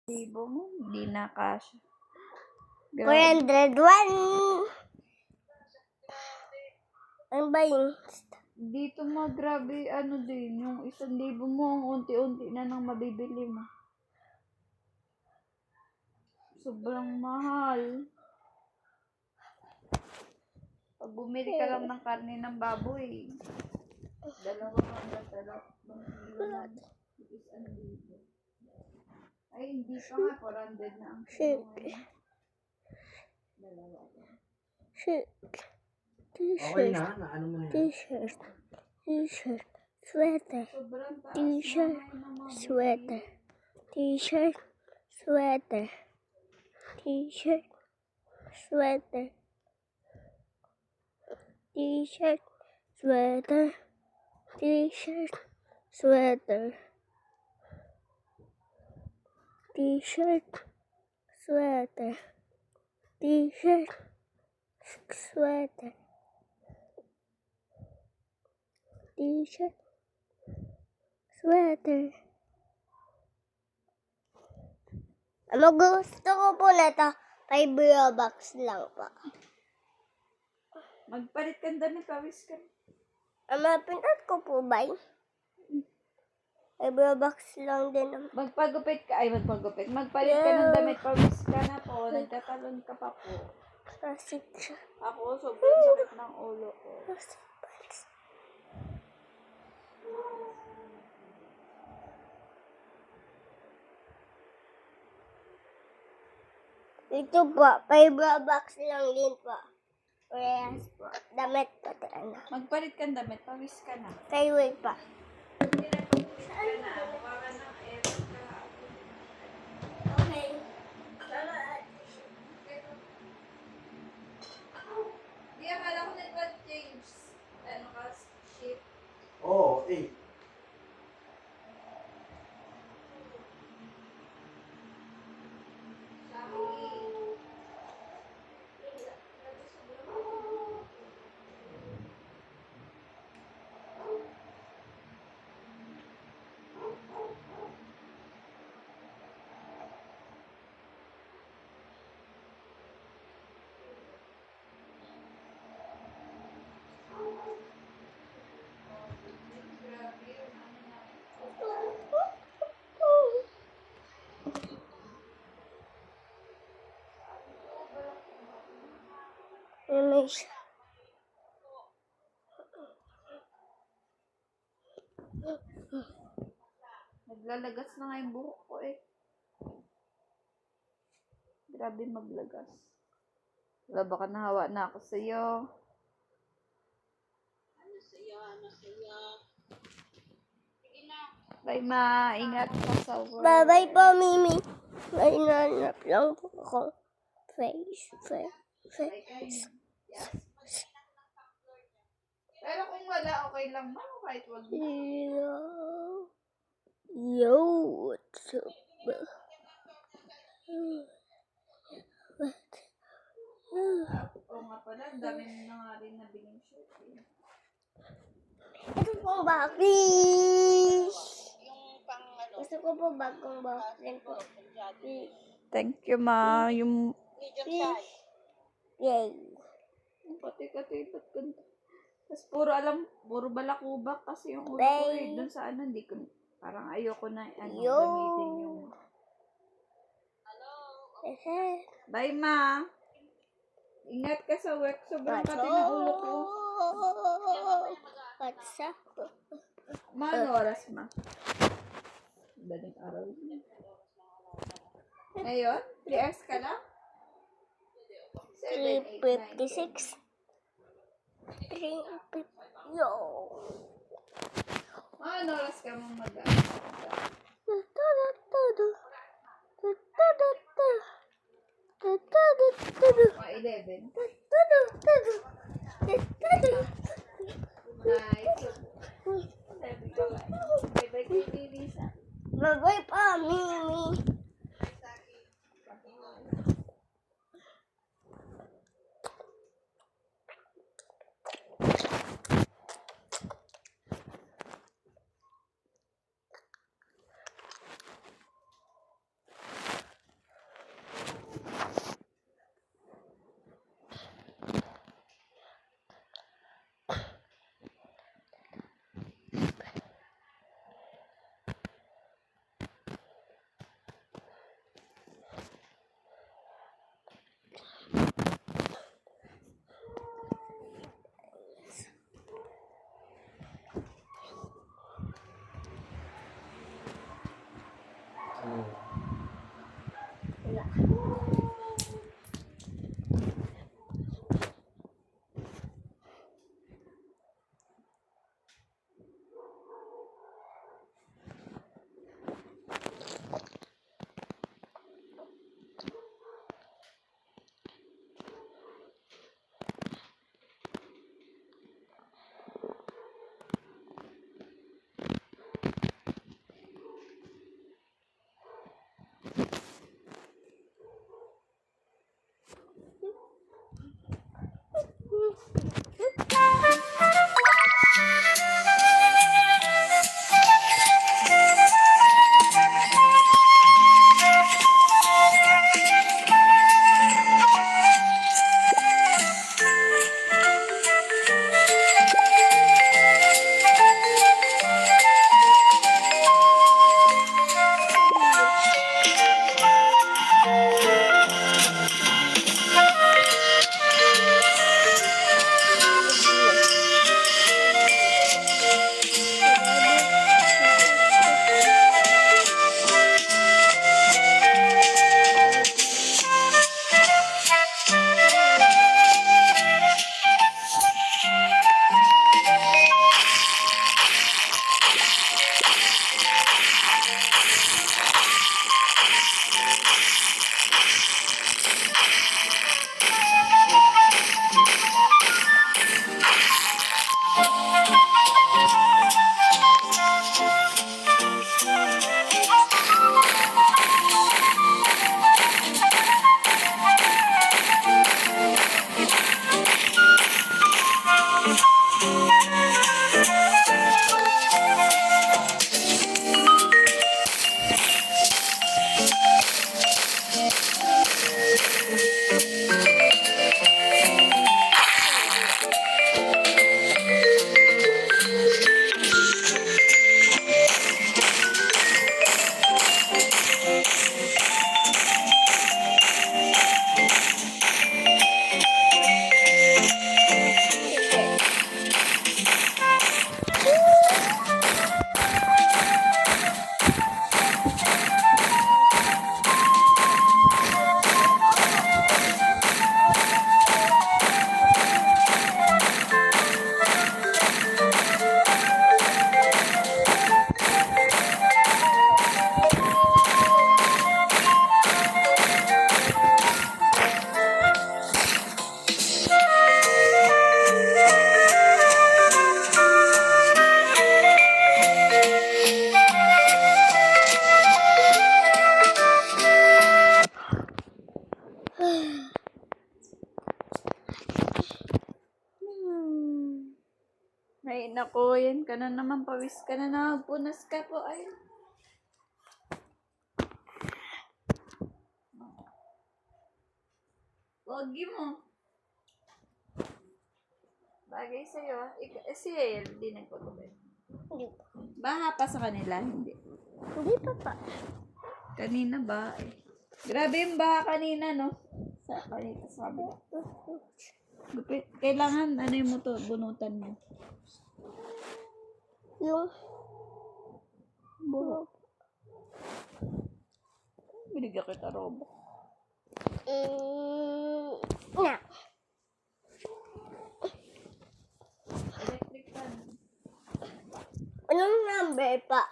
Libo mo, hindi na kasha. 401. Ano ba yun? Dito mo, grabe, ano din, yung 1,000 mo, ang unti-unti na nang mabibili mo. Sobrang mahal. Pag bumili ka lang ng karne ng baboy, 200 kilo na. 1,000. Ay, hindi pa nga, 400 na ang kilo ngayon. Dalawa. Okay na, ano mo na yan? T-shirt, sweater, Sobrang taas T-shirt, na ngayon ng mga sweater, T-shirt, sweater, T-shirt, sweater, T-shirt, sweater, T-shirt, sweater, T-shirt, sweater, T-shirt, sweater, T-shirt, sweater. Ano gusto ko po nito? 5 Robux lang po. Magpalit kang damit, pawis ka. Pinat ko po ba yun? 5 Robux lang din naman. Magpalit ka ng damit, pawis ka na po. Nagtatalon ka pa po. Kasi siya. Ako, sobrang sakit ng ulo ko. Ito po, 5 Robux lang din po. Parehas po. Damit po. Ano? Magpalit kang damit, pawis ka na. Kayway pa. Hindi na pawis ka na. Mukha ka ng air ka. Okay. Di, akala ko nag-change. Ano ka, shift. Oo, 8. Ano siya? Naglalagas na nga yung buhok ko eh. Grabe maglagas. Wala, baka nahawa na ako sa'yo. Bye ma, ingat ka sa work. Bye-bye po, Mimi. May nanap lang po ako. Face. Pero kung wala, okay lang ma. Kahit wag mo. Yo, what's up? Oo nga pala, ang dami na nga rin nabiling shirt eh. Ito pong backfish. Gusto ko po bagong backfish po. Thank you ma. Yung Fish. Yay. pati-kati, ba't ganito? Tapos puro balakubak kasi yung ulo ko eh. Bye. Doon sa ano, hindi ko, parang ayoko na Yo. gamitin yung. Bye ma. Ingat ka sa work. Sobrang kati ng ulo ko. What's up? Ano oras ma? Daling araw. Ngayon? 3 hours ka lang? 7, 8, 9, 3:56. 3:50. Yo. Ano oras ka mong mag-ano? Mga 11. Nice. Bye-bye kay Lisa. Bye-bye pa, Mimi. Wala. Ay, naku, yan ka na naman. Pawis ka na naman. Punas ka po. Ay. Wagi mo. Bagay sa'yo. Si Yael, di nagpagubay. Hindi pa. Baha pa sa kanila? Hindi. Hindi pa pa. Kanina ba? Grabe yung baha kanina, no? Kanina sabi. Gupit. Kailangan, ano yung mo to, bunutan mo. Yung Buhok. Binigyan kita robo. na. Electric fan. Anong number pa?